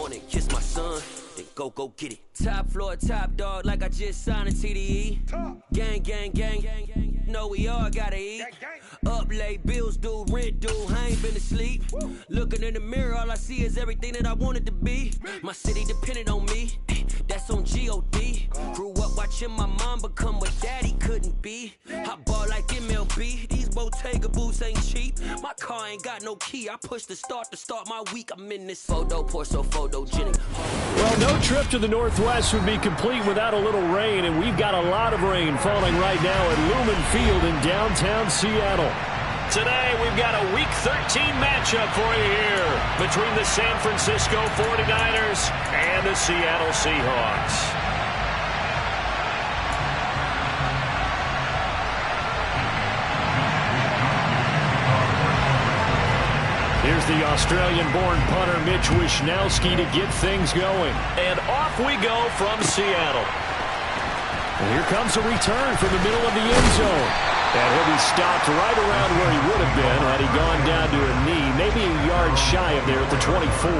morning, kiss my son, then go get it. Top floor, top dog, like I just signed a TDE. Gang, gang, gang, gang, gang. Know we all gotta eat. Up late, bills due, rent due, I ain't been asleep. Looking in the mirror, all I see is everything that I wanted to be. My city depended on me, that's on G.O.D. Grew up watching my mom become what daddy couldn't be. I ball like MLB, these Bottega boots ain't cheap. My car ain't got no key, I push the start to start my week. I'm in this photo, pour so photogenic. Well, no trip to the Northwest would be complete without a little rain, and we've got a lot of rain falling right now at Lumen Field in downtown Seattle. Today, we've got a Week 13 matchup for you here between the San Francisco 49ers and the Seattle Seahawks. Here's the Australian-born punter Mitch Wishnowsky to get things going. And off we go from Seattle. And here comes a return from the middle of the end zone. And he'll be stopped right around where he would have been had he gone down to a knee, maybe a yard shy of there at the 24.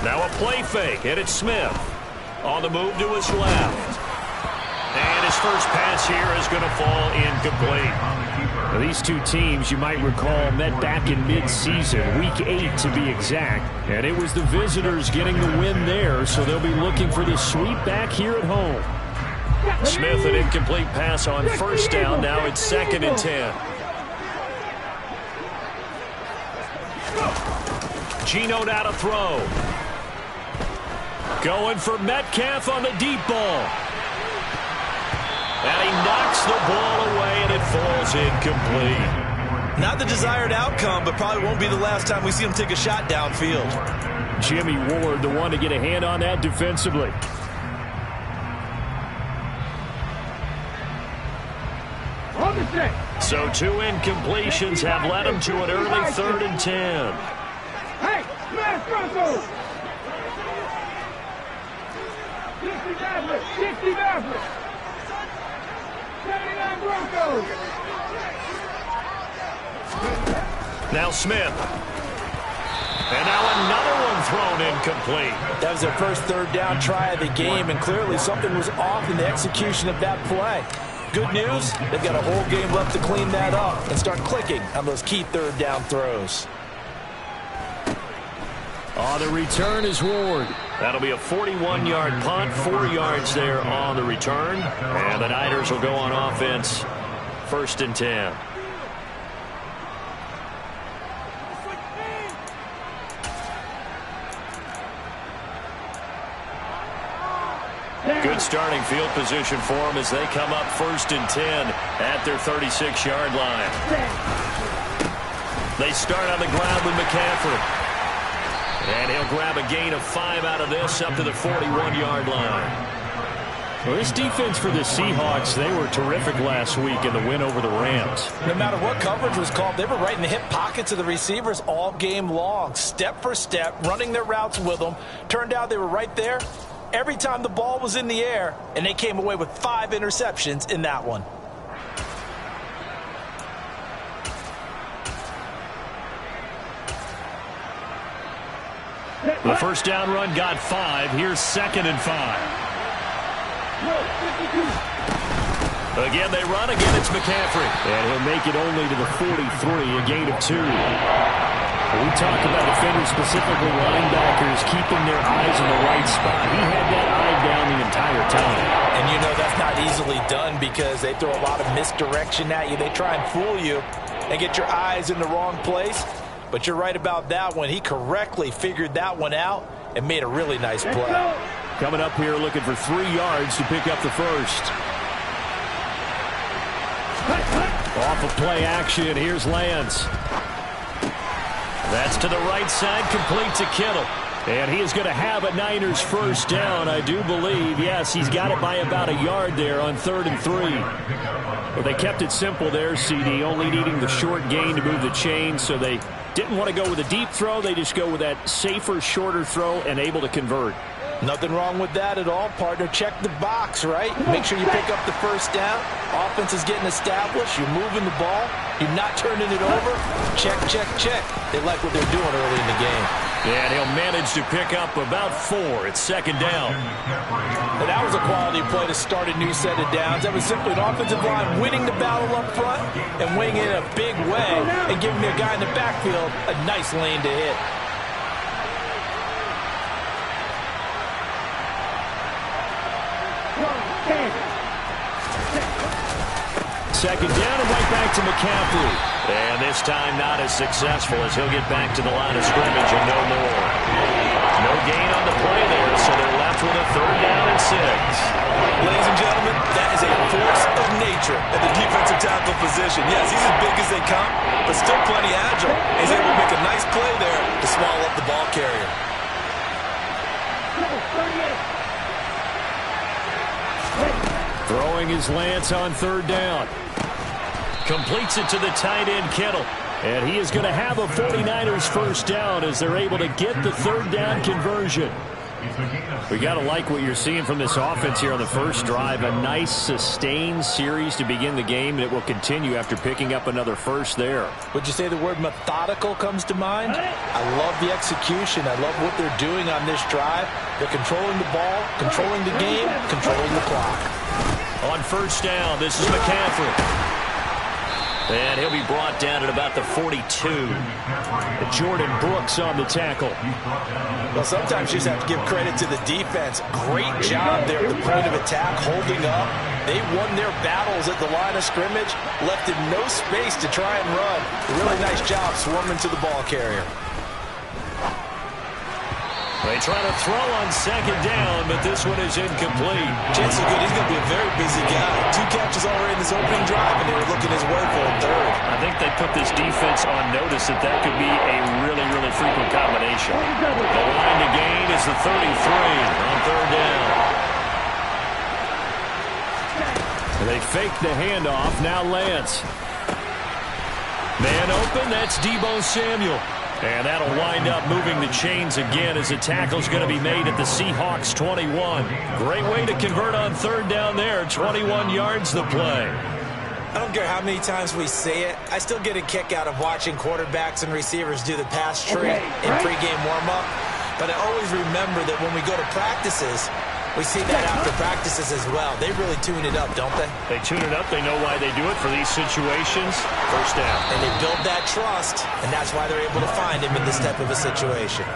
Now a play fake, and it's Smith. On the move to his left. And his first pass here is going to fall incomplete. Now, these two teams, you might recall, met back in mid-season, Week 8 to be exact. And it was the visitors getting the win there, so they'll be looking for the sweep back here at home. Smith, an incomplete pass on first down. Now it's 2nd and 10. Geno now to throw. Going for Metcalf on the deep ball. And he knocks the ball away, and it falls incomplete. Not the desired outcome, but probably won't be the last time we see him take a shot downfield. Jimmy Ward, the one to get a hand on that defensively. So 2 incompletions have led him to an early 3rd and 10. Hey, smash Broncos! 60 Mavericks! 79 Broncos! Now Smith. And now another one thrown incomplete. That was their first 3rd down try of the game, and clearly something was off in the execution of that play. Good news, they've got a whole game left to clean that up and start clicking on those key 3rd down throws. On the return is Ward. That'll be a 41-yard punt, 4 yards there on the return. And the Niners will go on offense, 1st and 10. Good starting field position for them as they come up 1st and 10 at their 36-yard line. They start on the ground with McCaffrey. And he'll grab a gain of 5 out of this up to the 41-yard line. Well, this defense for the Seahawks, they were terrific last week in the win over the Rams. No matter what coverage was called, they were right in the hip pockets of the receivers all game long, step for step, running their routes with them. Turned out they were right there every time the ball was in the air, and they came away with 5 interceptions in that one. The first down run got 5. Here's 2nd and 5. Again, they run. Again, it's McCaffrey. And he'll make it only to the 43, a gain of 2. We talk about defenders, specifically linebackers, keeping their eyes in the right spot. He had that eye down the entire time. And you know that's not easily done because they throw a lot of misdirection at you. They try and fool you and get your eyes in the wrong place. But you're right about that one. He correctly figured that one out and made a really nice play. Coming up here looking for 3 yards to pick up the first. Off of play action, here's Lance. That's to the right side, complete to Kittle. And he is going to have a Niners first down, I do believe. Yes, he's got it by about a yard there on 3rd and 3. Well, they kept it simple there, CD, only needing the short gain to move the chain, so they Didn't want to go with a deep throw. They just go with that safer, shorter throw and able to convert. Nothing wrong with that at all, partner. Check the box, right? Make sure you pick up the first down. Offense is getting established. You're moving the ball. You're not turning it over. Check, check, check. They like what they're doing early in the game. Yeah, and he'll manage to pick up about 4. It's second down. And that was a quality play to start a new set of downs. That was simply an offensive line winning the battle up front and winning it in a big way and giving the guy in the backfield a nice lane to hit. Second down and right back to McCaffrey. And this time not as successful as he'll get back to the line of scrimmage and no more. No gain on the play there, so they're left with a third down and 6. Ladies and gentlemen, that is a force of nature at the defensive tackle position. Yes, he's as big as they come, but still plenty agile. He's able to make a nice play there to swallow up the ball carrier. Throwing his Lance on third down. Completes it to the tight end, Kittle. And he is going to have a 49ers first down as they're able to get the third down conversion. We got to like what you're seeing from this offense here on the first drive. A nice sustained series to begin the game, and it will continue after picking up another first there. Would you say the word methodical comes to mind? I love the execution. I love what they're doing on this drive. They're controlling the ball, controlling the game, controlling the clock. On first down, this is McCaffrey. And he'll be brought down at about the 42. Jordan Brooks on the tackle. Well, sometimes you just have to give credit to the defense. Great job there at the point of attack, holding up. They won their battles at the line of scrimmage, left in no space to try and run. A really nice job swarming to the ball carrier. They try to throw on second down, but this one is incomplete. Chances are good. He's going to be a very busy guy. 2 catches already in this opening drive, and they were looking his way for a third. I think they put this defense on notice that that could be a really, really frequent combination. The line to gain is the 33 on third down. They fake the handoff. Now Lance. Man open. That's Deebo Samuel. And that'll wind up moving the chains again as the tackle's going to be made at the Seahawks 21. Great way to convert on third down there. 21 yards the play. I don't care how many times we say it. I still get a kick out of watching quarterbacks and receivers do the pass tree in pregame warm-up. But I always remember that when we go to practices, we see that after practices as well. They really tune it up, don't they? They tune it up. They know why they do it for these situations. First down. And they build that trust, and that's why they're able to find him in this type of a situation.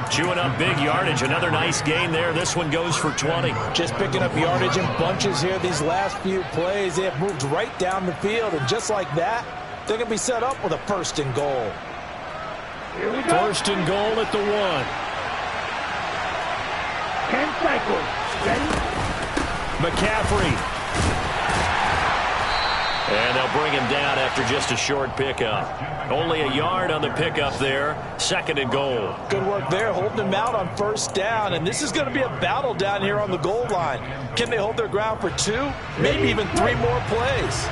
Chewing up big yardage. Another nice gain there. This one goes for 20. Just picking up yardage in bunches here these last few plays. They have moved right down the field, and just like that, they're going to be set up with a first and goal. First and goal at the 1. 10 cycles. McCaffrey. And they'll bring him down after just a short pickup. Only a yard on the pickup there. Second and goal. Good work there, holding him out on first down. And this is going to be a battle down here on the goal line. Can they hold their ground for 2, maybe even 3 more plays?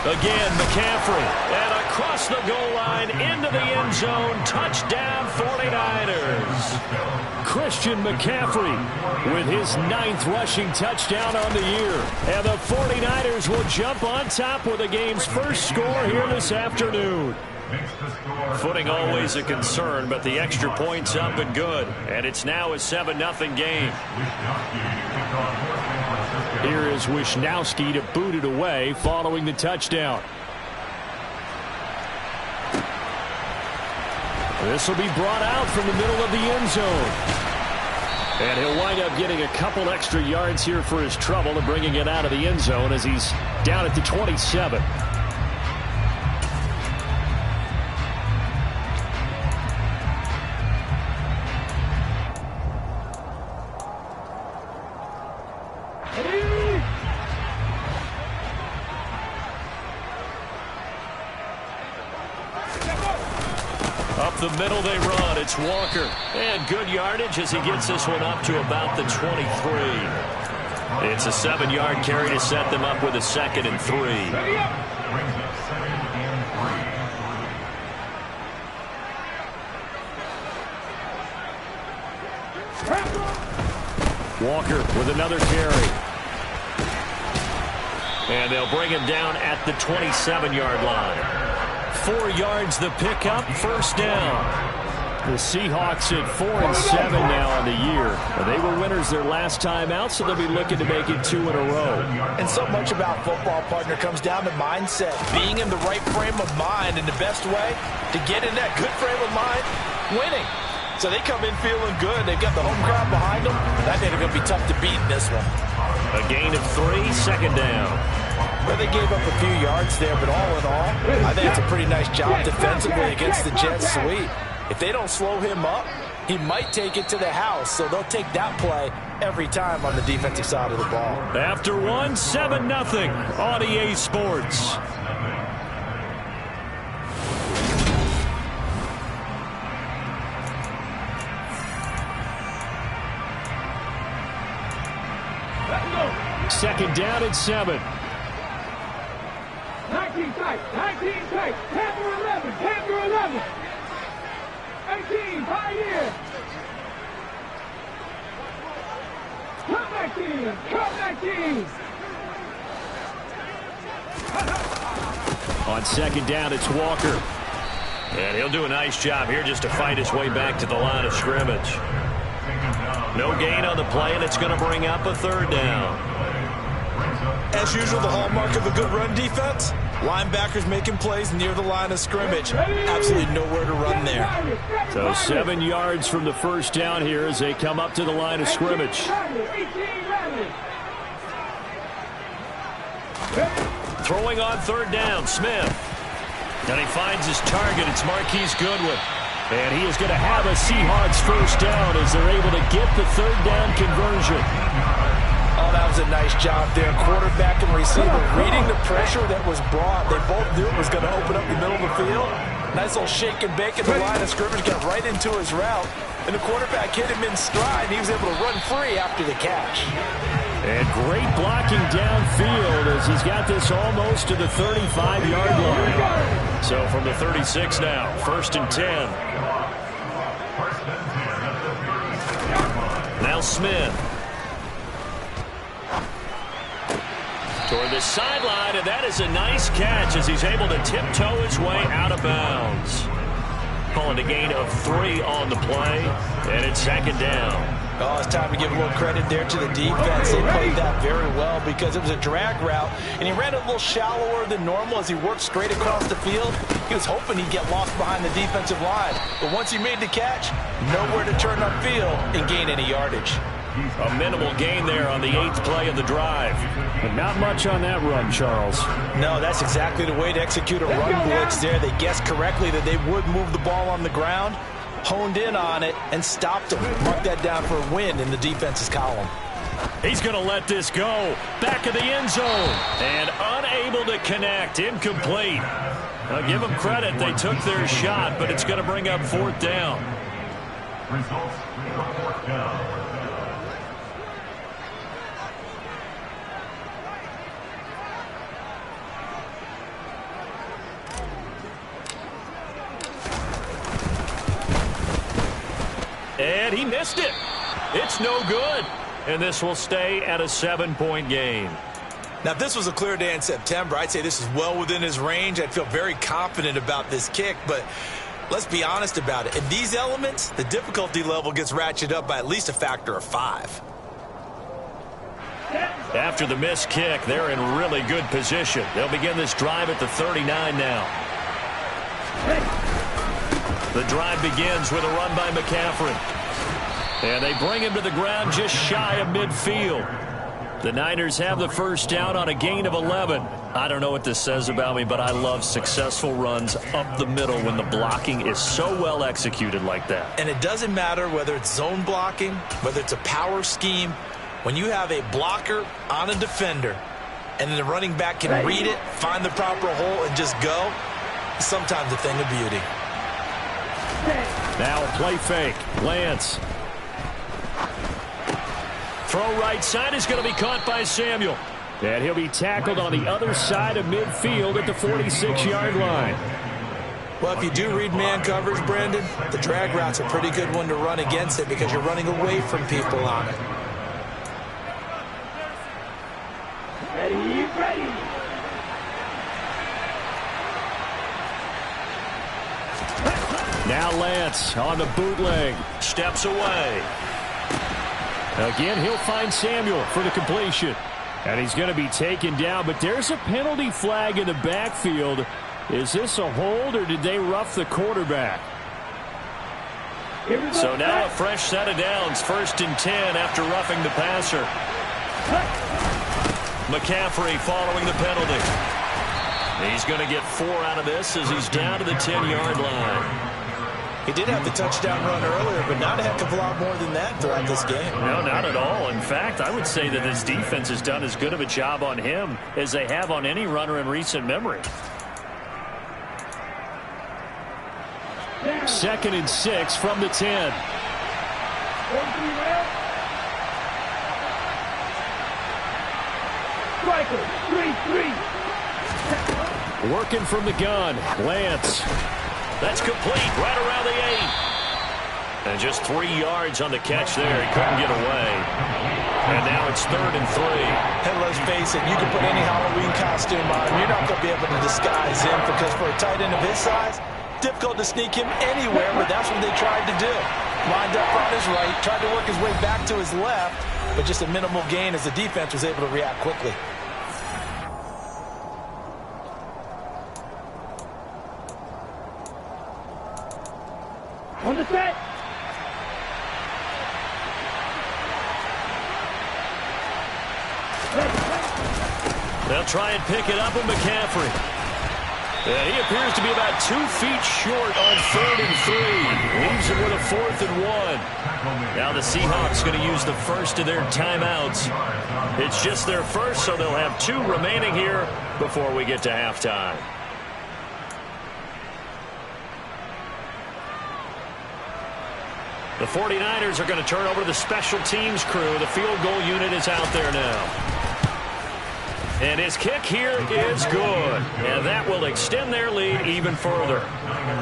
Again, McCaffrey. And across the goal line into the end zone. Touchdown 49ers. Christian McCaffrey with his 9th rushing touchdown on the year. And the 49ers will jump on top with the game's first score here this afternoon. Footing always a concern, but the extra point's up and good. And it's now a 7-0 game. Here is Wisnowski to boot it away following the touchdown. This will be brought out from the middle of the end zone. And he'll wind up getting a couple extra yards here for his trouble and bringing it out of the end zone as he's down at the 27. Up Up the middle they run. It's Walker. And good yardage as he gets this one up to about the 23. It's a 7-yard carry to set them up with a 2nd and 3. Walker with another carry. And they'll bring him down at the 27-yard line. 4 yards the pickup, 1st down. The Seahawks at 4-7 now on the year. They were winners their last time out, so they'll be looking to make it 2 in a row. And so much about football, partner, comes down to mindset. Being in the right frame of mind, and the best way to get in that good frame of mind, winning. So they come in feeling good. They've got the home crowd behind them. I think they're going to be tough to beat in this one. A gain of 3, 2nd down. Well, they gave up a few yards there, but all in all, I think it's a pretty nice job defensively against the Jets' sweep. If they don't slow him up, he might take it to the house. So they'll take that play every time on the defensive side of the ball. After 1, 7-0 on EA Sports. Second down at 7. 19 tight, 19 tight, Panther 11, Panther 11. 18, Pioneer. Come 19, come 19. On 2nd down, it's Walker. And he'll do a nice job here just to fight his way back to the line of scrimmage. No gain on the play, and it's going to bring up a 3rd down. As usual, the hallmark of a good run defense, linebackers making plays near the line of scrimmage. Absolutely nowhere to run there. So 7 yards from the 1st down here as they come up to the line of scrimmage. Throwing on 3rd down, Smith. And he finds his target. It's Marquise Goodwin. And he is going to have a Seahawks 1st down as they're able to get the 3rd down conversion. Oh, that was a nice job there. Quarterback and receiver reading the pressure that was brought. They both knew it was going to open up the middle of the field. Nice little shake and bake at the line of scrimmage. Got right into his route. And the quarterback hit him in stride. He was able to run free after the catch. And great blocking downfield as he's got this almost to the 35-yard line. So from the 36 now, 1st and 10. Now Smith. Toward the sideline, and that is a nice catch as he's able to tiptoe his way out of bounds. Calling a gain of 3 on the play, and it's 2nd down. Oh, it's time to give a little credit there to the defense. They played that very well because it was a drag route, and he ran a little shallower than normal as he worked straight across the field. He was hoping he'd get lost behind the defensive line, but once he made the catch, nowhere to turn upfield and gain any yardage. A minimal gain there on the 8th play of the drive. But not much on that run, Charles. No, that's exactly the way to execute a run blitz there. They guessed correctly that they would move the ball on the ground, honed in on it, and stopped them. Mark that down for a win in the defense's column. He's going to let this go. Back of the end zone. And unable to connect. Incomplete. I'll give them credit. They took their shot, but it's going to bring up 4th down. Results, 4th down. And he missed it. It's no good. And this will stay at a 7-point game. Now, if this was a clear day in September, I'd say this is well within his range. I'd feel very confident about this kick, but let's be honest about it. In these elements, the difficulty level gets ratcheted up by at least a factor of 5. After the missed kick, they're in really good position. They'll begin this drive at the 39 now. The drive begins with a run by McCaffrey. And they bring him to the ground just shy of midfield. The Niners have the 1st down on a gain of 11. I don't know what this says about me, but I love successful runs up the middle when the blocking is so well executed like that. And it doesn't matter whether it's zone blocking, whether it's a power scheme. When you have a blocker on a defender and then the running back can read it, find the proper hole, and just go, sometimes a thing of beauty. Now a play fake. Lance. Throw right side is going to be caught by Samuel. And he'll be tackled on the other side of midfield at the 46-yard line. Well, if you do read man coverage, Brandon, the drag route's a pretty good one to run against it because you're running away from people on it. Ready. Now Lance on the bootleg. Steps away. Again, he'll find Samuel for the completion. And he's going to be taken down, but there's a penalty flag in the backfield. Is this a hold, or did they rough the quarterback? So now a fresh set of downs, 1st and 10 after roughing the passer. McCaffrey following the penalty. He's going to get 4 out of this as he's down to the 10-yard line. He did have the touchdown run earlier, but not a heck of a lot more than that throughout this game. No, not at all. In fact, I would say that this defense has done as good of a job on him as they have on any runner in recent memory. 2nd and 6 from the 10. Striker, 3-3. Working from the gun. Lance. That's complete right around the 8. And just 3 yards on the catch there. He couldn't get away. And now it's 3rd and 3. And let's face it, you can put any Halloween costume on him. You're not going to be able to disguise him because for a tight end of his size, difficult to sneak him anywhere, but that's what they tried to do. Lined up on his right, tried to work his way back to his left, but just a minimal gain as the defense was able to react quickly. On the set. They'll try and pick it up with McCaffrey. And he appears to be about 2 feet short on 3rd and 3. Leaves him with a 4th and 1. Now the Seahawks going to use the first of their timeouts. It's just their first, so they'll have 2 remaining here before we get to halftime. The 49ers are going to turn over to the special teams crew. The field goal unit is out there now. And his kick here is good. And that will extend their lead even further.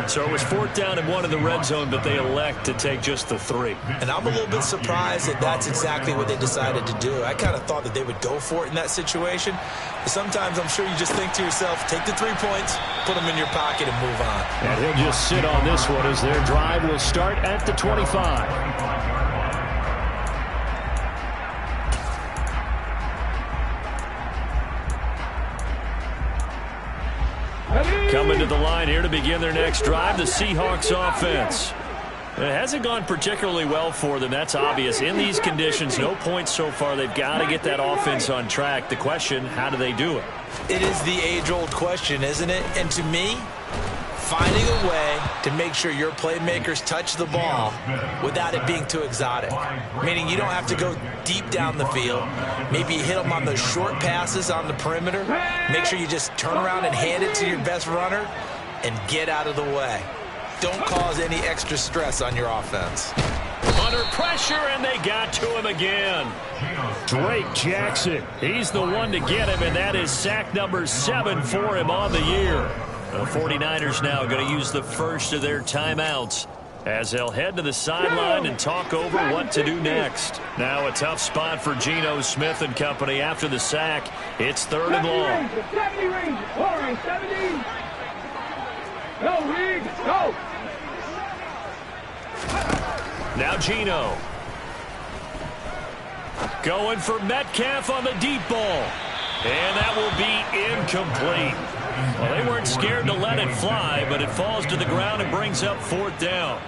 So it was 4th down and 1 in the red zone, but they elect to take just the 3. And I'm a little bit surprised that that's exactly what they decided to do. I kind of thought that they would go for it in that situation. But sometimes I'm sure you just think to yourself, take the 3 points, put them in your pocket, and move on. And he'll just sit on this one as their drive will start at the 25. Coming to the line here to begin their next drive, the Seahawks offense. It hasn't gone particularly well for them. That's obvious. In these conditions, no points so far. They've got to get that offense on track. The question, how do they do it? It is the age-old question, isn't it? And to me, finding a way to make sure your playmakers touch the ball without it being too exotic. Meaning you don't have to go deep down the field. Maybe you hit them on those short passes on the perimeter. Make sure you just turn around and hand it to your best runner and get out of the way. Don't cause any extra stress on your offense. Under pressure, and they got to him again. Drake Jackson, he's the one to get him, and that is sack number 7 for him on the year. The 49ers now going to use the first of their timeouts as they'll head to the sideline and talk over what to do next. Now a tough spot for Geno Smith and company after the sack. It's 3rd and long. 70 range. All right, 70. Go, Reed. Go. Now Geno. Going for Metcalf on the deep ball. And that will be incomplete. Well, they weren't scared to let it fly, but it falls to the ground and brings up 4th down.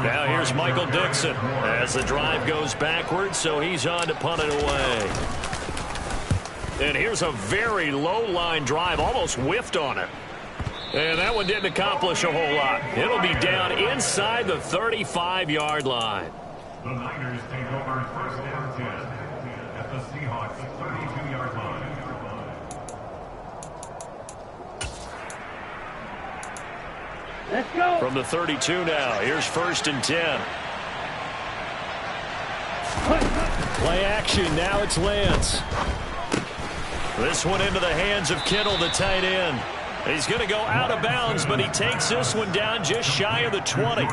Now here's Michael Dixon as the drive goes backwards, so he's on to punt it away. And here's a very low-line drive, almost whiffed on it. And that one didn't accomplish a whole lot. It'll be down inside the 35-yard line. The Niners take over 1st and 10 at the Seahawks 32-yard line. Let's go. From the 32 now, here's 1st and 10. Play action, now it's Lance. This one into the hands of Kittle, the tight end. He's going to go out of bounds, but he takes this one down just shy of the 20.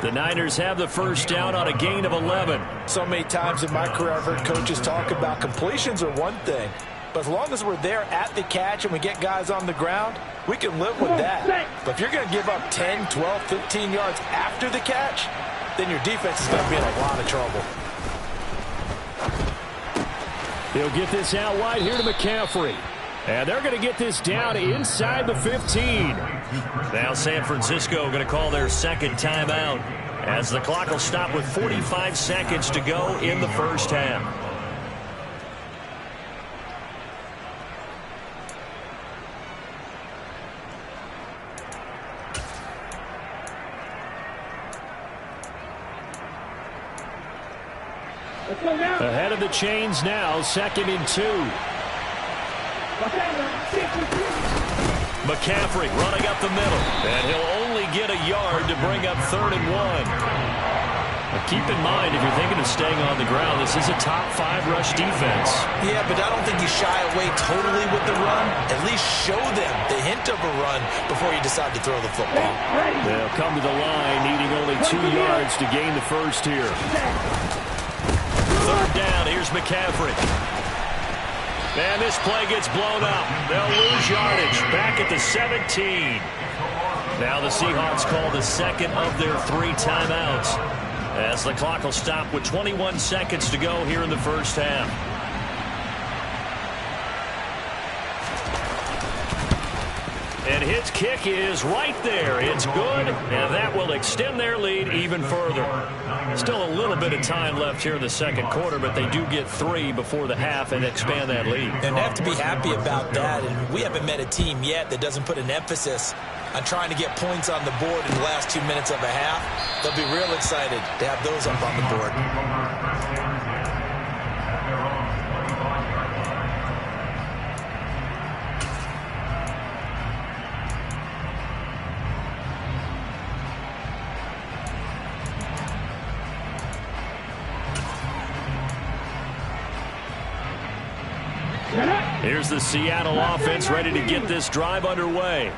The Niners have the first down on a gain of 11. So many times in my career I've heard coaches talk about completions are one thing, but as long as we're there at the catch and we get guys on the ground, we can live with that. But if you're going to give up 10, 12, 15 yards after the catch, then your defense is going to be in a lot of trouble. He'll get this out wide here to McCaffrey. And they're going to get this down inside the 15. Now San Francisco going to call their second timeout as the clock will stop with 45 seconds to go in the first half. Ahead of the chains now, 2nd and 2. McCaffrey running up the middle, and he'll only get a yard to bring up 3rd and 1. Now keep in mind, if you're thinking of staying on the ground, this is a top 5 rush defense. Yeah, but I don't think you shy away totally with the run. At least show them the hint of a run before you decide to throw the football. They'll come to the line, needing only 2 yards to gain the first here. 3rd down, here's McCaffrey. And this play gets blown up. They'll lose yardage back at the 17. Now the Seahawks call the second of their 3 timeouts as the clock will stop with 21 seconds to go here in the first half. And his kick is right there. It's good, and that will extend their lead even further. Still a little bit of time left here in the second quarter, but they do get 3 before the half and expand that lead. And they have to be happy about that. And we haven't met a team yet that doesn't put an emphasis on trying to get points on the board in the last 2 minutes of a half. They'll be real excited to have those up on the board. Here's the Seattle offense ready to get this drive underway.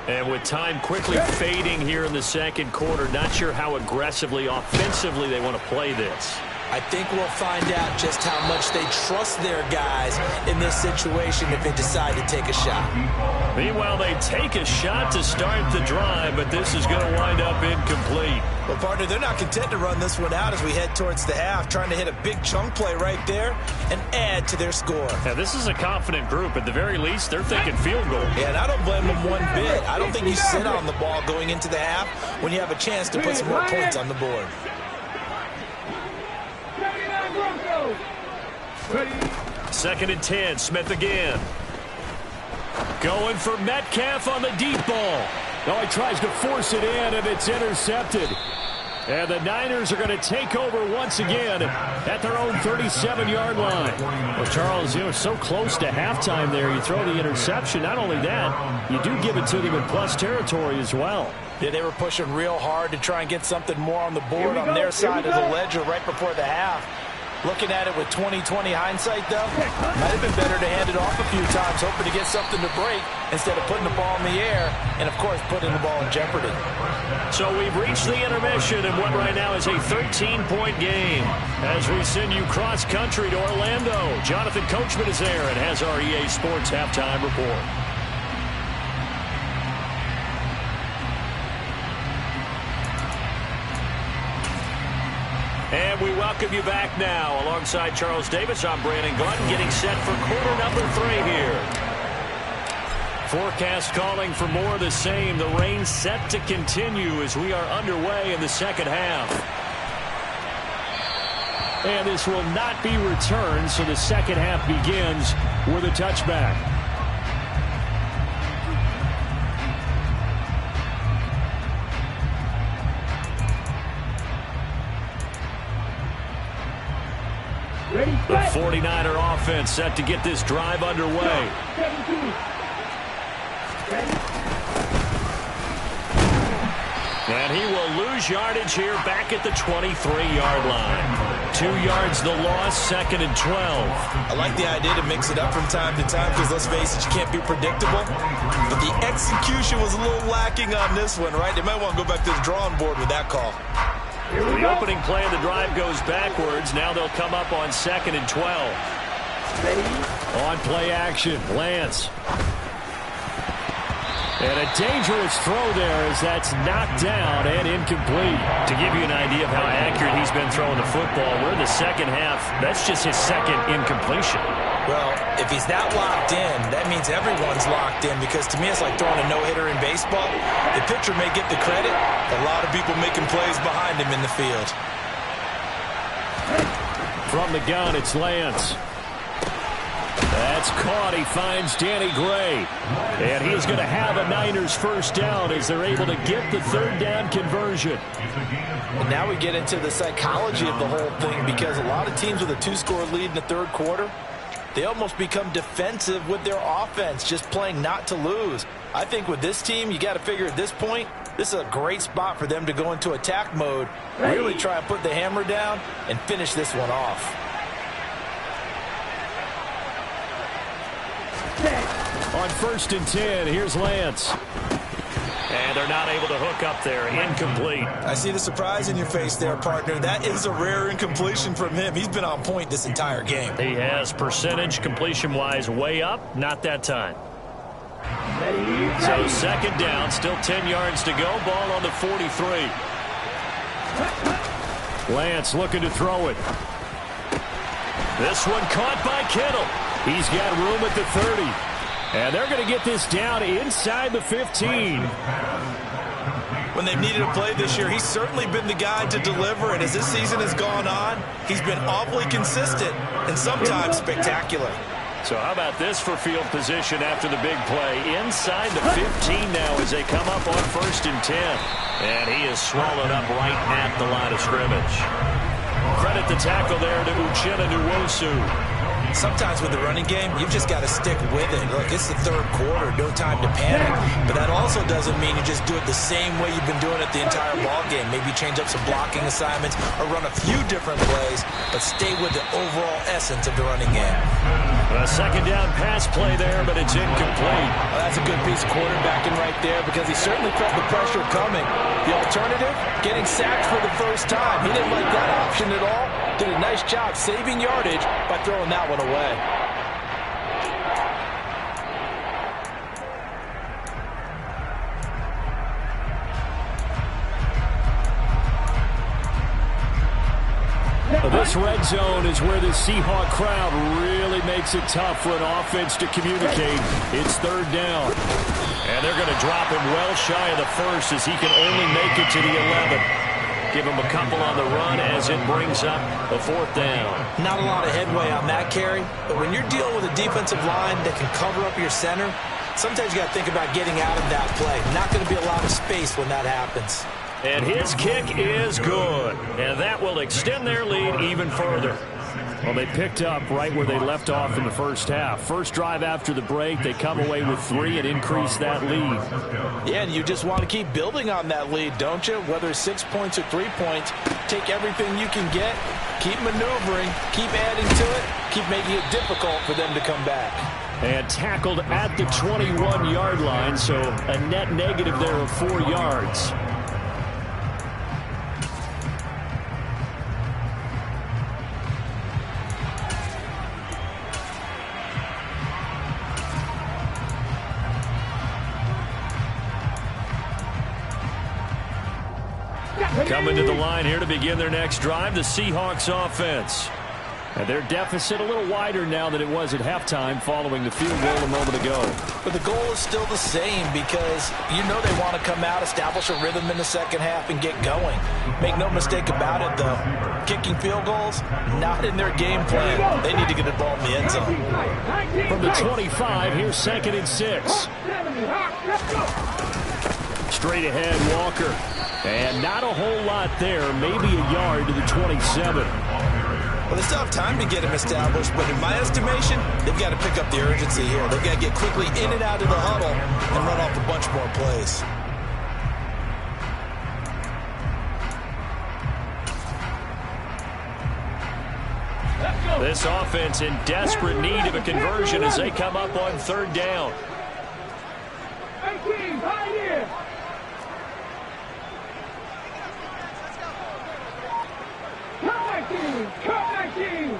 And with time quickly fading here in the second quarter, not sure how aggressively, offensively they want to play this. I think we'll find out just how much they trust their guys in this situation if they decide to take a shot. Meanwhile, they take a shot to start the drive, but this is going to wind up incomplete. Well, partner, they're not content to run this one out as we head towards the half, trying to hit a big chunk play right there and add to their score. Now, this is a confident group. At the very least, they're thinking field goal. Yeah, and I don't blame them one bit. I don't think you sit on the ball going into the half when you have a chance to put some more points on the board. 2nd and 10, Smith again. Going for Metcalf on the deep ball. Oh, he tries to force it in, and it's intercepted. And the Niners are going to take over once again at their own 37-yard line. Well, Charles, you know, so close to halftime there. You throw the interception. Not only that, you do give it to them in plus territory as well. Yeah, they were pushing real hard to try and get something more on the board on their side of the ledger right before the half. Looking at it with 20/20 hindsight, though, might have been better to hand it off a few times, hoping to get something to break instead of putting the ball in the air and, of course, putting the ball in jeopardy. So we've reached the intermission in what right now is a 13-point game. As we send you cross-country to Orlando, Jonathan Coachman is there and has our EA Sports halftime report. And we welcome you back now. Alongside Charles Davis, I'm Brandon Gunn, getting set for quarter number 3 here. Forecast calling for more of the same. The rain set to continue as we are underway in the second half. And this will not be returned, so the second half begins with a touchback. The 49er offense set to get this drive underway. And he will lose yardage here back at the 23-yard line. 2 yards the loss, 2nd and 12. I like the idea to mix it up from time to time because, let's face it, you can't be predictable. But the execution was a little lacking on this one, right? They might want to go back to the drawing board with that call. The opening play of the drive goes backwards. Now they'll come up on 2nd and 12. On play action, Lance. And a dangerous throw there as that's knocked down and incomplete. To give you an idea of how accurate he's been throwing the football, we're in the second half. That's just his second incompletion. Well, if he's that locked in, that means everyone's locked in, because to me it's like throwing a no-hitter in baseball. The pitcher may get the credit, a lot of people making plays behind him in the field. From the gun, it's Lance. That's caught. He finds Danny Gray. And he is going to have a Niners first down as they're able to get the third down conversion. And now we get into the psychology of the whole thing, because a lot of teams with a 2-score lead in the third quarter, they almost become defensive with their offense, just playing not to lose. I think with this team, you got to figure at this point, this is a great spot for them to go into attack mode, really try and put the hammer down and finish this one off. On 1st and 10, here's Lance. And they're not able to hook up there. Incomplete. I see the surprise in your face there, partner. That is a rare incompletion from him. He's been on point this entire game. He has percentage completion-wise way up. Not that time. So 2nd down, still 10 yards to go. Ball on the 43. Lance looking to throw it. This one caught by Kittle. He's got room at the 30. And they're going to get this down inside the 15. When they've needed a play this year, he's certainly been the guy to deliver. And as this season has gone on, he's been awfully consistent and sometimes spectacular. So how about this for field position after the big play? Inside the 15 now as they come up on 1st and 10. And he is swallowed up right at the line of scrimmage. Credit the tackle there to Uchenna Nwosu. Sometimes with the running game, you've just got to stick with it. Look, it's the third quarter, no time to panic. But that also doesn't mean you just do it the same way you've been doing it the entire ball game. Maybe change up some blocking assignments or run a few different plays, but stay with the overall essence of the running game. A 2nd down pass play there, but it's incomplete. Well, that's a good piece of quarterbacking right there, because he certainly felt the pressure coming. The alternative, getting sacked for the first time. He didn't like that option at all. Did a nice job saving yardage by throwing that one away. This red zone is where the Seahawk crowd really makes it tough for an offense to communicate. It's 3rd down. And they're going to drop him well shy of the first as he can only make it to the 11. Give him a couple on the run as it brings up a 4th down. Not a lot of headway on that carry, but when you're dealing with a defensive line that can cover up your center, sometimes you got to think about getting out of that play. Not going to be a lot of space when that happens. And his kick is good. And that will extend their lead even further. Well, they picked up right where they left off in the first half. First drive after the break, they come away with 3 and increase that lead. Yeah, and you just want to keep building on that lead, don't you? Whether it's 6 points or 3 points, take everything you can get, keep maneuvering, keep adding to it, keep making it difficult for them to come back. And tackled at the 21-yard line, so a net negative there of 4 yards. Coming to the line here to begin their next drive, the Seahawks offense. And their deficit a little wider now than it was at halftime following the field goal a moment ago. But the goal is still the same, because you know they want to come out, establish a rhythm in the second half, and get going. Make no mistake about it, though. Kicking field goals, not in their game plan. They need to get the ball in the end zone. From the 25, here's 2nd and 6. Straight ahead, Walker. And not a whole lot there, maybe a yard to the 27. Well, they still have time to get him established, but in my estimation, they've got to pick up the urgency here. They've got to get quickly in and out of the huddle and run off a bunch more plays. This offense in desperate need of a conversion as they come up on third down. 18, right here. Connecting.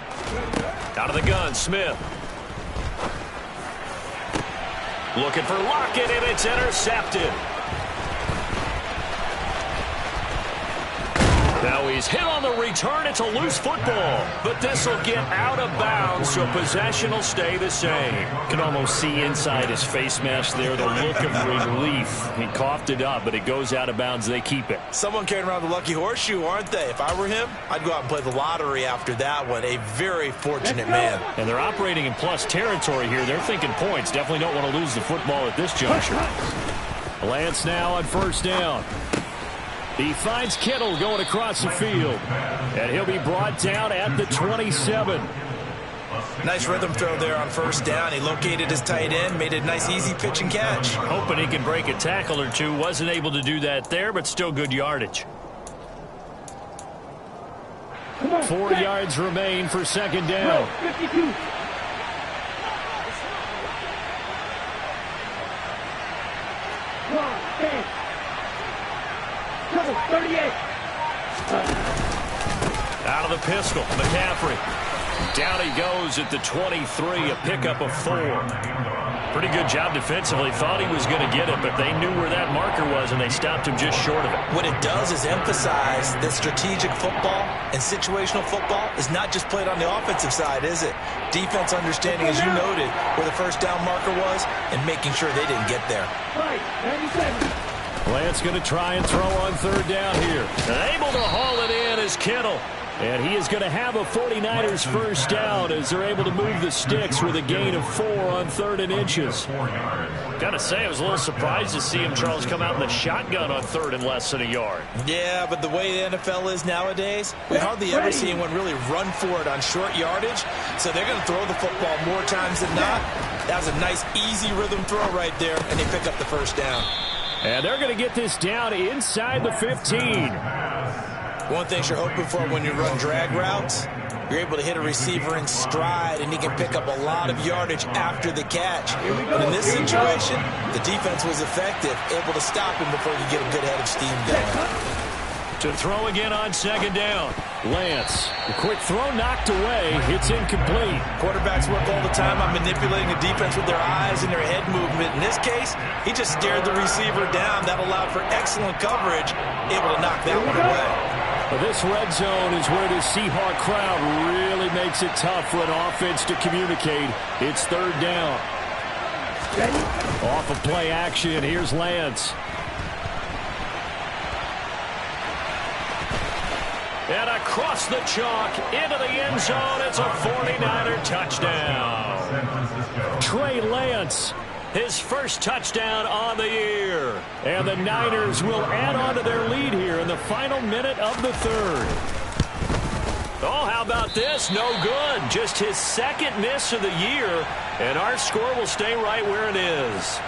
Out of the gun, Smith. Looking for Lockett, and it's intercepted. Now he's hit on the return. It's a loose football, but this will get out of bounds, so possession will stay the same. Can almost see inside his face mask there the look of relief. He coughed it up, but it goes out of bounds. They keep it. Someone carrying around the lucky horseshoe, aren't they? If I were him, I'd go out and play the lottery after that one. A very fortunate man. And they're operating in plus territory here. They're thinking points. Definitely don't want to lose the football at this juncture. Lance now on first down. He finds Kittle going across the field. And he'll be brought down at the 27. Nice rhythm throw there on first down. He located his tight end, made a nice easy pitch and catch. Hoping he can break a tackle or two. Wasn't able to do that there, but still good yardage. 4 yards remain for second down. 52. Cover 38. Out of the pistol, McCaffrey. Down he goes at the 23, a pickup of 4. Pretty good job defensively. Thought he was going to get it, but they knew where that marker was, and they stopped him just short of it. What it does is emphasize that strategic football and situational football is not just played on the offensive side, is it? Defense understanding, as you noted, where the first down marker was and making sure they didn't get there. Right, 97. Lance going to try and throw on third down here. Able to haul it in is Kittle. And he is going to have a 49ers first down as they're able to move the sticks with a gain of 4 on 3rd and inches. Got to say, I was a little surprised to see him, Charles, come out in the shotgun on 3rd and less than a yard. Yeah, but the way the NFL is nowadays, we hardly ever see anyone really run for it on short yardage. So they're going to throw the football more times than not. That was a nice, easy rhythm throw right there, and they pick up the first down. And they're going to get this down inside the 15. One thing you're hoping for when you run drag routes, you're able to hit a receiver in stride, and he can pick up a lot of yardage after the catch. But in this situation, the defense was effective, able to stop him before you get a good head of steam going. To throw again on second down. Lance, a quick throw knocked away. It's incomplete. Quarterbacks work all the time on manipulating the defense with their eyes and their head movement. In this case, he just stared the receiver down. That allowed for excellent coverage, able to knock that one away. Well, this red zone is where the Seahawk crowd really makes it tough for an offense to communicate. It's third down. Off of play action, here's Lance. And across the chalk, into the end zone, it's a 49er touchdown. Trey Lance, his first touchdown on the year. And the Niners will add on to their lead here in the final minute of the 3rd. Oh, how about this? No good. Just his second miss of the year. And our score will stay right where it is.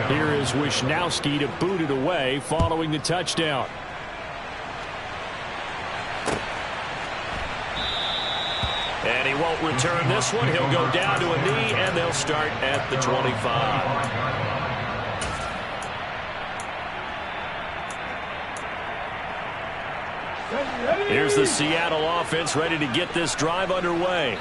Here is Wisnowski to boot it away following the touchdown. And he won't return this one. He'll go down to a knee, and they'll start at the 25. Here's the Seattle offense ready to get this drive underway.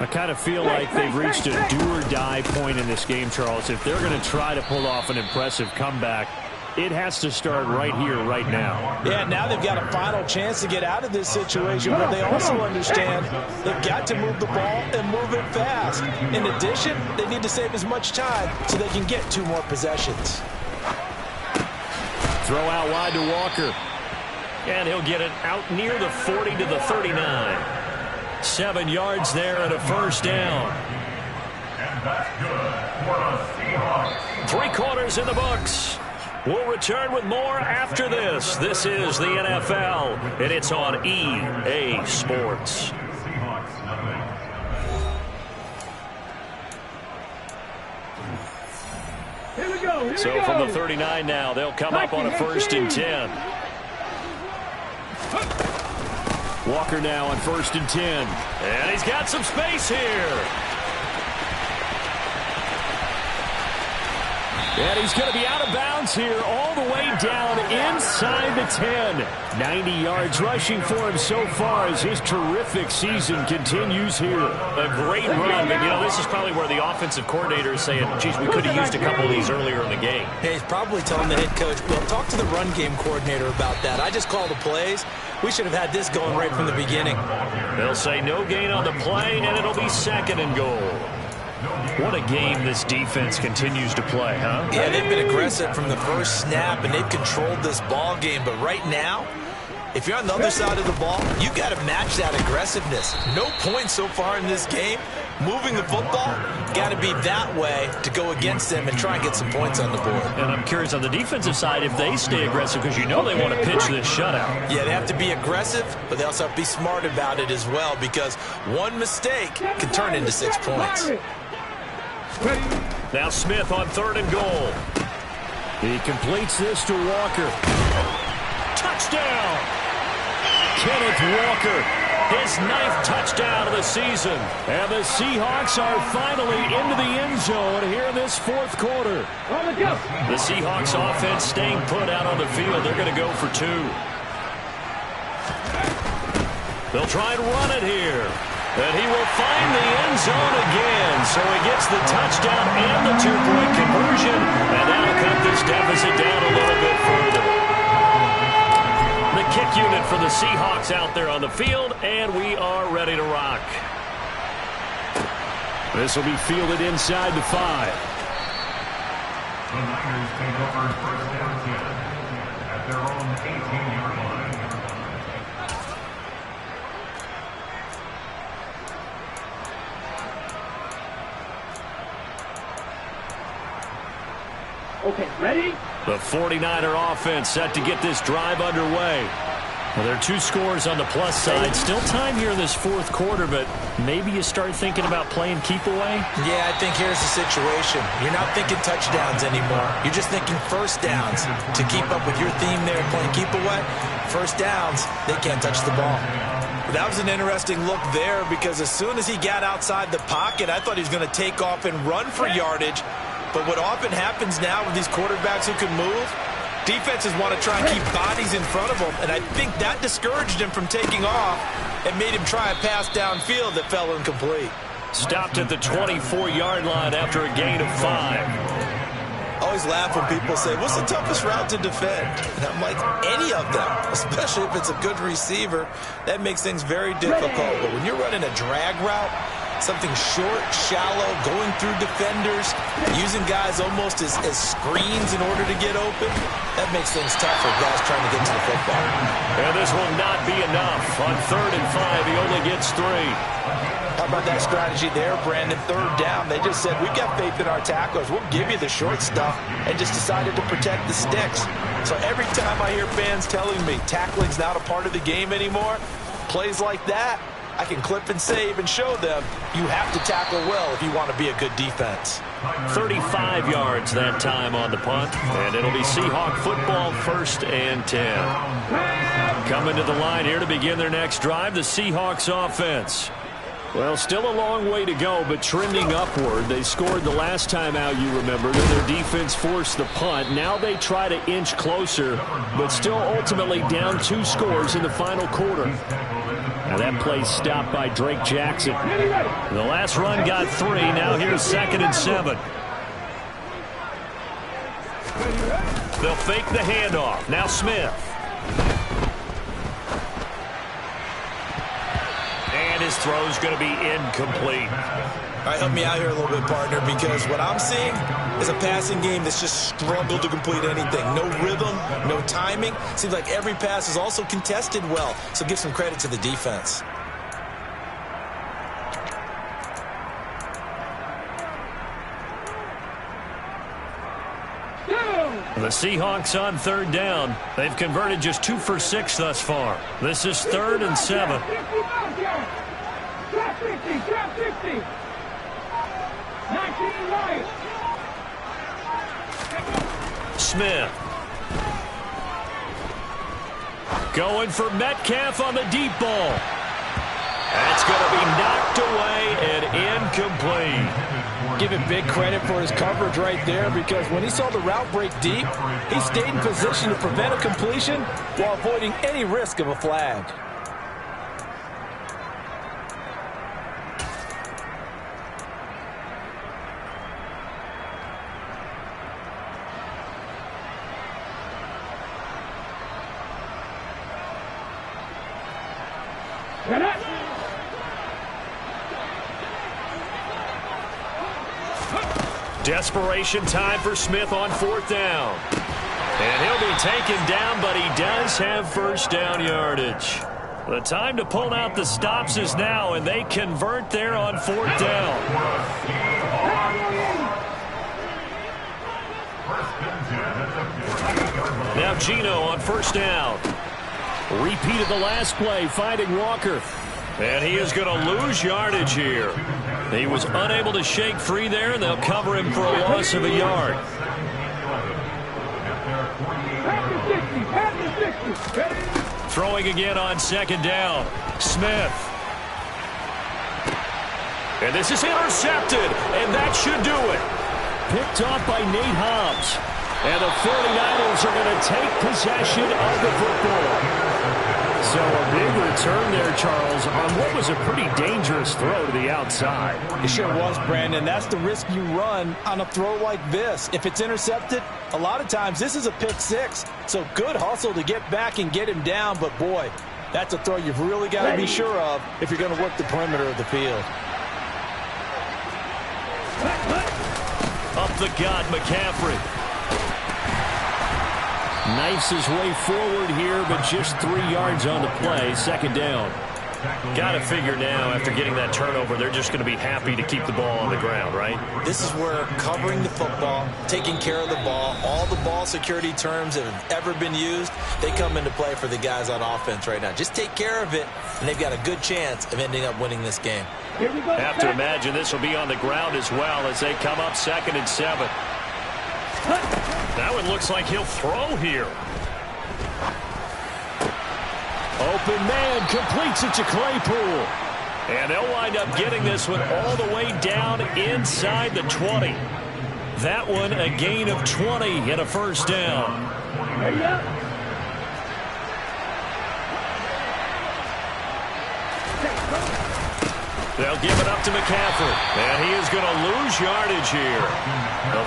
I kind of feel like they've reached a do-or-die point in this game, Charles. If they're going to try to pull off an impressive comeback, it has to start right here, right now. Yeah, now they've got a final chance to get out of this situation, but they also understand they've got to move the ball and move it fast. In addition, they need to save as much time so they can get 2 more possessions. Throw out wide to Walker. And he'll get it out near the 40 to the 39. 7 yards there and a first down. And that's good for the Seahawks. 3 quarters in the books. We'll return with more after this. This is the NFL, and it's on EA Sports. Here we go. So from the 39 now, they'll come up on a 1st and 10. Walker now on 1st and 10. And he's got some space here. And he's going to be out of bounds here all the way down inside the 10. 90 yards rushing for him so far as his terrific season continues here. A great run, but, this is probably where the offensive coordinator is saying, geez, we could have used a couple of these earlier in the game. Yeah, he's probably telling the head coach, well, talk to the run game coordinator about that. I just call the plays. We should have had this going right from the beginning. They'll say no gain on the play, and it'll be 2nd and goal. What a game this defense continues to play, huh? Yeah, they've been aggressive from the first snap, and they've controlled this ball game. But right now, if you're on the other side of the ball, you've got to match that aggressiveness. No points so far in this game. Moving the football, got to be that way to go against them and try and get some points on the board. And I'm curious on the defensive side if they stay aggressive, because they want to pitch this shutout. Yeah, they have to be aggressive, but they also have to be smart about it as well, because one mistake can turn into 6 points. Now Smith on 3rd and goal. He completes this to Walker. Touchdown! Kenneth Walker, his 9th touchdown of the season. And the Seahawks are finally into the end zone here in this 4th quarter. The Seahawks offense staying put out on the field. They're going to go for 2. They'll try and run it here. And he will find the end zone again. So he gets the touchdown and the 2-point conversion. And that'll cut this deficit down a little bit further. The kick unit for the Seahawks out there on the field. And we are ready to rock. This will be fielded inside the 5. The Niners take over 1st and 10 at their own 18-yard line. Okay, ready? The 49er offense set to get this drive underway. Well, there are 2 scores on the plus side. Still time here in this 4th quarter, but maybe you start thinking about playing keep away? Yeah, I think here's the situation. You're not thinking touchdowns anymore. You're just thinking first downs. To keep up with your theme there, playing keep away, first downs, they can't touch the ball. That was an interesting look there, because as soon as he got outside the pocket, I thought he was going to take off and run for yardage. But what often happens now with these quarterbacks who can move, defenses want to try and keep bodies in front of them, and I think that discouraged him from taking off and made him try a pass downfield that fell incomplete. Stopped at the 24-yard line after a gain of 5. I always laugh when people say, what's the toughest route to defend? And I'm like, any of them, especially if it's a good receiver. That makes things very difficult. But when you're running a drag route, something short, shallow, going through defenders, using guys almost as screens in order to get open, that makes things tough for guys trying to get to the football. And this will not be enough. On 3rd and 5, he only gets 3. How about that strategy there, Brandon? 3rd down, they just said, we've got faith in our tacklers. We'll give you the short stuff, and just decided to protect the sticks. So every time I hear fans telling me tackling's not a part of the game anymore, plays like that, I can clip and save and show them you have to tackle well if you want to be a good defense. 35 yards that time on the punt, and it'll be Seahawk football 1st and 10. Coming to the line here to begin their next drive, the Seahawks offense. Well, still a long way to go, but trending upward. They scored the last time out, you remember. Then their defense forced the punt. Now they try to inch closer, but still ultimately down 2 scores in the final quarter. Now that play stopped by Drake Jackson. The last run got 3. Now here's 2nd and 7. They'll fake the handoff. Now Smith. And his throw's going to be incomplete. All right, help me out here a little bit, partner, because what I'm seeing is a passing game that's just struggled to complete anything. No rhythm, no timing. Seems like every pass is also contested well, so give some credit to the defense. The Seahawks on 3rd down. They've converted just 2 for 6 thus far. This is 3rd and 7. Drop 50, drop 50. 19 right. Smith. Going for Metcalf on the deep ball. That's going to be knocked away and incomplete. Give him big credit for his coverage right there, because when he saw the route break deep, he stayed in position to prevent a completion while avoiding any risk of a flag. Desperation time for Smith on 4th down. And he'll be taken down, but he does have first down yardage. The time to pull out the stops is now, and they convert there on 4th down. Now Gino on 1st down. Repeat of the last play, finding Walker. And he is going to lose yardage here. He was unable to shake free there, and they'll cover him for a loss of a yard. Throwing again on 2nd down. Smith. And this is intercepted, and that should do it. Picked off by Nate Hobbs. And the 49ers are going to take possession of the football. So a big return there, Charles, on what was a pretty dangerous throw to the outside. It sure was, Brandon. That's the risk you run on a throw like this. If it's intercepted, a lot of times this is a pick six. So good hustle to get back and get him down. But, boy, that's a throw you've really got to be sure of if you're going to work the perimeter of the field. Up the gut, McCaffrey. Knifes his way forward here, but just 3 yards on the play. 2nd down. Got to figure now, after getting that turnover, they're just going to be happy to keep the ball on the ground, right? This is where covering the football, taking care of the ball, all the ball security terms that have ever been used, they come into play for the guys on offense right now. Just take care of it, and they've got a good chance of ending up winning this game. Have to imagine this will be on the ground as well as they come up 2nd and 7. That one looks like he'll throw here. Open man completes it to Claypool. And they'll wind up getting this one all the way down inside the 20. That one a gain of 20 and a first down. They'll give it up to McCaffrey. And he is going to lose yardage here.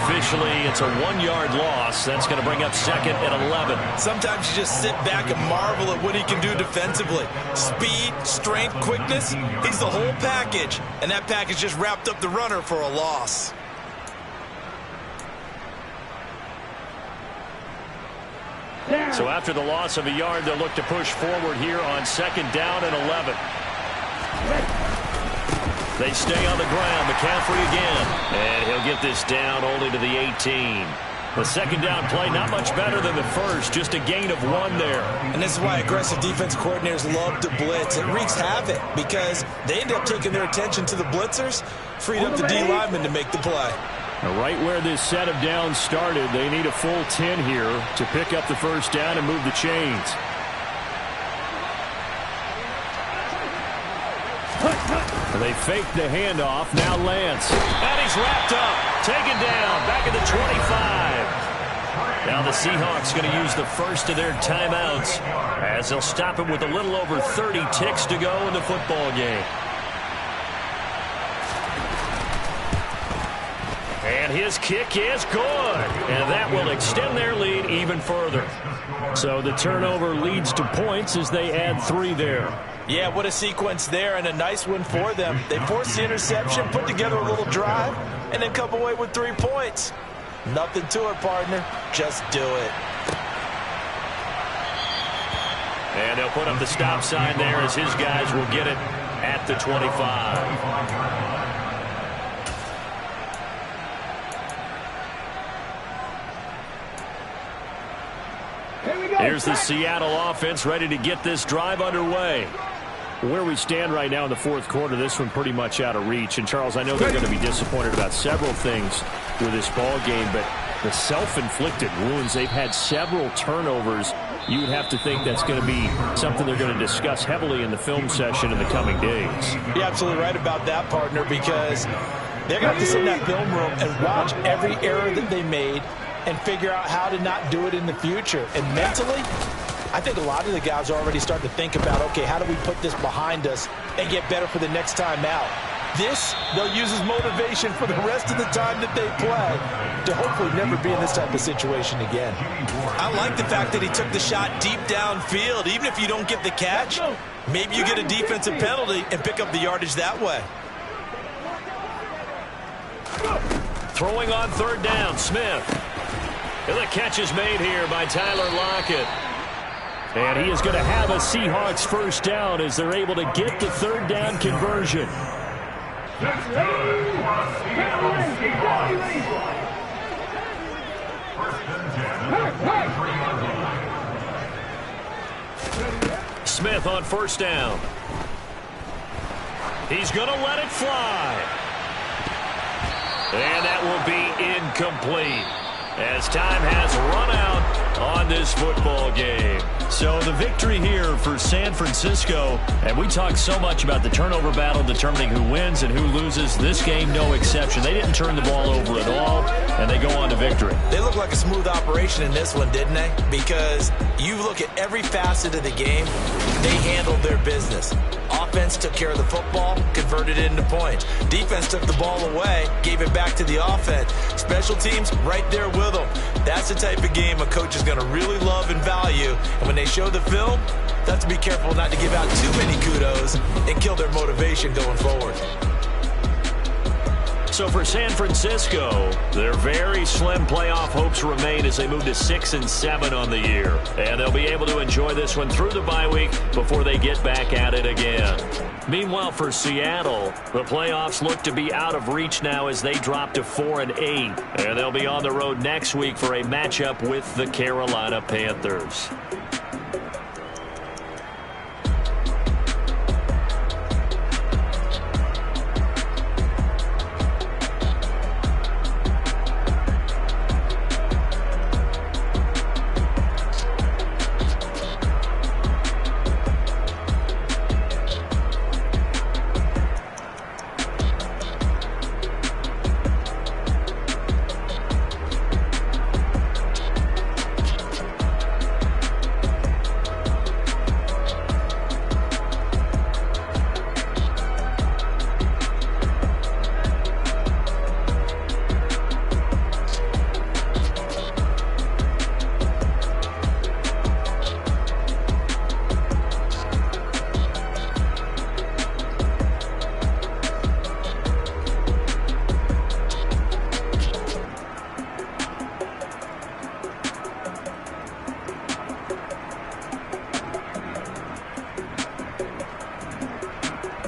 Officially, it's a 1-yard loss. That's going to bring up 2nd and 11. Sometimes you just sit back and marvel at what he can do defensively. Speed, strength, quickness. He's the whole package. And that package just wrapped up the runner for a loss. So after the loss of a yard, they'll look to push forward here on 2nd down and 11. They stay on the ground. McCaffrey again. And he'll get this down only to the 18. The 2nd down play not much better than the first. Just a gain of 1 there. And this is why aggressive defense coordinators love to blitz. It wreaks havoc because they end up taking their attention to the blitzers, freed up the D lineman to make the play. Now right where this set of downs started, they need a full 10 here to pick up the first down and move the chains. They fake the handoff. Now Lance. And he's wrapped up. Taken down. Back at the 25. Now the Seahawks going to use the first of their timeouts as they'll stop him with a little over 30 ticks to go in the football game. And his kick is good. And that will extend their lead even further. So the turnover leads to points as they add 3 there. Yeah, what a sequence there, and a nice one for them. They forced the interception, put together a little drive, and then come away with 3 points. Nothing to it, partner. Just do it. And they'll put up the stop sign there as his guys will get it at the 25. Here's the Seattle offense ready to get this drive underway. Where we stand right now in the 4th quarter, this one pretty much out of reach. And, Charles, I know they're going to be disappointed about several things with this ball game, but the self-inflicted wounds, they've had several turnovers you would have to think that's going to be something they're going to discuss heavily in the film session in the coming days. You're absolutely right about that, partner, because they're going to have to sit in that film room and watch every error that they made and figure out how to not do it in the future. And mentally, I think a lot of the guys are already starting to think about, okay, how do we put this behind us and get better for the next time out? This, they'll use as motivation for the rest of the time that they play to hopefully never be in this type of situation again. I like the fact that he took the shot deep downfield. Even if you don't get the catch, maybe you get a defensive penalty and pick up the yardage that way. Throwing on third down, Smith. And the catch is made here by Tyler Lockett. And he is going to have a Seahawks first down as they're able to get the third down conversion. That's good for a Seattle Seahawks. First and 10. Smith on first down. He's going to let it fly. And that will be incomplete as time has run out on this football game. So the victory here for San Francisco, and we talk so much about the turnover battle determining who wins and who loses. This game, no exception. They didn't turn the ball over at all, and they go on to victory. They look like a smooth operation in this one, didn't they? Because you look at every facet of the game, they handled their business. Offense took care of the football, converted it into points. Defense took the ball away, gave it back to the offense. Special teams right there with them. That's the type of game a coach is going to really love and value. And when they show the film, they have to be careful not to give out too many kudos and kill their motivation going forward. So for San Francisco, their very slim playoff hopes remain as they move to 6-7 on the year. And they'll be able to enjoy this one through the bye week before they get back at it again. Meanwhile, for Seattle, the playoffs look to be out of reach now as they drop to 4-8. And they'll be on the road next week for a matchup with the Carolina Panthers.